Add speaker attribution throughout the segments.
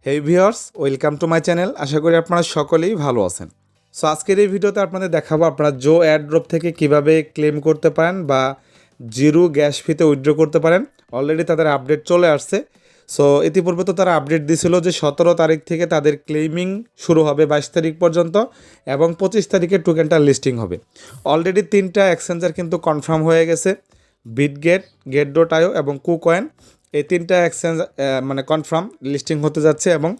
Speaker 1: Hey viewers, welcome to my channel. আশা করি আপনারা সকলেই ভালো আছেন। সো আজকের এই ভিডিওতে আপনাদের দেখাবো আপনারা জো এয়ারড্রপ থেকে কিভাবে ক্লেম করতে পারেন বা জিরো গ্যাস ফিতে উইথড্র করতে পারেন। অলরেডি তাদের আপডেট চলে আসছে। সো ইতিপূর্বে তো তারা আপডেট দিয়েছিল যে 17 তারিখ থেকে তাদের ক্লেমিং শুরু হবে 22 তারিখ পর্যন্ত এবং 25 তারিখে টোকেনটা লিস্টিং হবে। অলরেডি 3টা এক্সচেঞ্জার কিন্তু কনফার্ম হয়ে গেছে, বিটগেট, গেট.io এবং কুকয়েন। এই 3টা এক্সচেঞ্জ মানে কনফার্ম লিস্টিং হতে যাচ্ছে এবং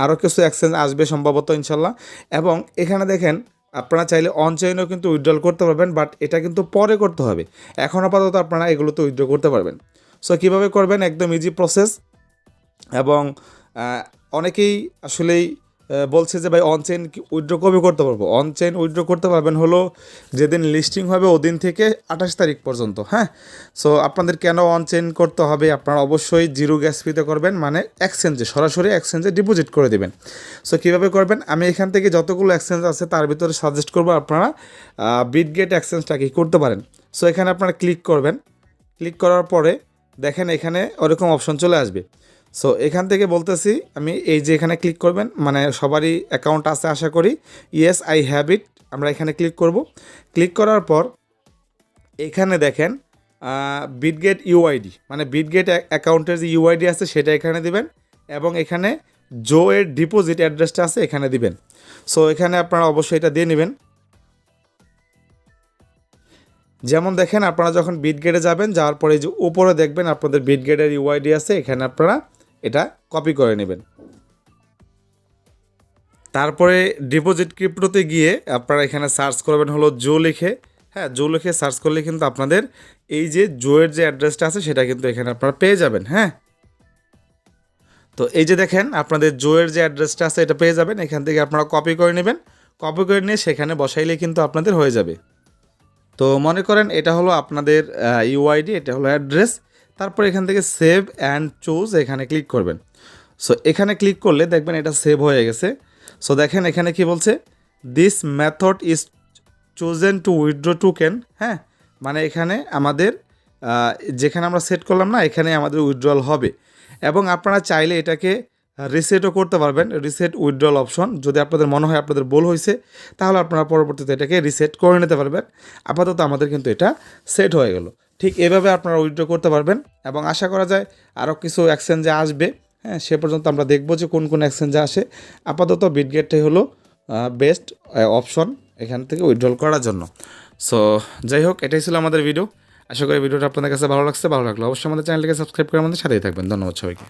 Speaker 1: আরও কিছু এক্সচেঞ্জ আসবে সম্ভবত ইনশাল্লাহ। এবং এখানে দেখেন আপনারা চাইলে অনচেইনও কিন্তু উইথড্রল করতে পারবেন, বাট এটা কিন্তু পরে করতে হবে। এখন আপাতত আপনারা এগুলোতে উইথড্র করতে পারবেন। সো কীভাবে করবেন, একদম ইজি প্রসেস। এবং অনেকেই আসলেই বলছে যে ভাই অনচেইন উইথড্র কবে করতে পারবো। অনচেইন উইথড্র করতে পারবেন হলো যেদিন লিস্টিং হবে ওদিন থেকে 28 তারিখ পর্যন্ত। হ্যাঁ, সো আপনাদের কেন অনচেইন করতে হবে, আপনারা অবশ্যই জিরো গ্যাস ফিতে করবেন, মানে এক্সচেঞ্জে সরাসরি এক্সচেঞ্জে ডিপোজিট করে দেবেন। সো কীভাবে করবেন, আমি এখান থেকে যতগুলো এক্সচেঞ্জ আছে তার ভিতরে সাজেস্ট করবো আপনারা বিটগেট এক্সচেঞ্জটাকে করতে পারেন। সো এখানে আপনারা ক্লিক করবেন। ক্লিক করার পরে দেখেন এখানে ওরকম অপশন চলে আসবে। সো এখান থেকে বলতেছি আমি এই যে এখানে ক্লিক করবেন, মানে সবারই অ্যাকাউন্ট আছে আশা করি। ইয়েস আই হ্যাভ ইট, আমরা এখানে ক্লিক করব। ক্লিক করার পর এখানে দেখেন বিটগেট ইউআইডি, মানে বিটগেট অ্যাকাউন্টের যে ইউআইডি আছে সেটা এখানে দিবেন এবং এখানে জো এর ডিপোজিট অ্যাড্রেসটা আছে এখানে দিবেন। সো এখানে আপনারা অবশ্যই এটা দিয়ে নেবেন। যেমন দেখেন আপনারা যখন বিটগেটে যাবেন, যাওয়ার পরে যে উপরে দেখবেন আপনাদের বিটগেটের ইউআইডি আছে, এখানে আপনারা এটা কপি করে নেবেন। তারপরে ডিপোজিট ক্রিপ্টোতে গিয়ে আপনারা এখানে সার্চ করবেন হলো জো লিখে। হ্যাঁ, জো লিখে সার্চ করলে কিন্তু আপনাদের এই যে জোয়ের যে অ্যাড্রেসটা আছে সেটা কিন্তু এখানে আপনারা পেয়ে যাবেন। হ্যাঁ, তো এই যে দেখেন আপনাদের জোয়ের যে অ্যাড্রেসটা আছে এটা পেয়ে যাবেন। এখান থেকে আপনারা কপি করে নেবেন। কপি করে নিয়ে সেখানে বসাইলে কিন্তু আপনাদের হয়ে যাবে। তো মনে করেন এটা হলো আপনাদের ইউআইডি, এটা হলো অ্যাড্রেস। তারপর এখান থেকে সেভ অ্যান্ড চুজ এখানে ক্লিক করবেন। সো এখানে ক্লিক করলে দেখবেন এটা সেভ হয়ে গেছে। সো দেখেন এখানে কি বলছে, this method is chosen two withdraw token. হ্যাঁ, মানে এখানে আমাদের যেখানে আমরা সেট করলাম না, এখানে আমাদের উইথড্রল হবে এবং আপনারা চাইলে এটাকে রিসেটও করতে পারবেন। রিসেট উইথড্রল অপশন, যদি আপনাদের মনে হয় আপনাদের ভুল হয়েছে তাহলে আপনারা পরবর্তীতে এটাকে রিসেট করে নিতে পারবেন। আপাতত আমাদের কিন্তু এটা সেট হয়ে গেল। ঠিক এভাবে আপনারা উইথড্র করতে পারবেন এবং আশা করা যায় আরও কিছু এক্সচেঞ্জে আসবে। হ্যাঁ, সে পর্যন্ত আমরা দেখব যে কোন কোন এক্সচেঞ্জে আসে। আপাতত বিটগেটটাই হলো বেস্ট অপশন এখান থেকে উইথড্রল করার জন্য। সো যাই হোক, এটাই ছিল আমাদের ভিডিও। আশা করি ভিডিওটা আপনাদের কাছে ভালো লাগছে। ভালো লাগলো অবশ্যই আমাদের চ্যানেলটিকে সাবস্ক্রাইব করে আমাদের সাথেই থাকবেন। ধন্যবাদ সবাইকে।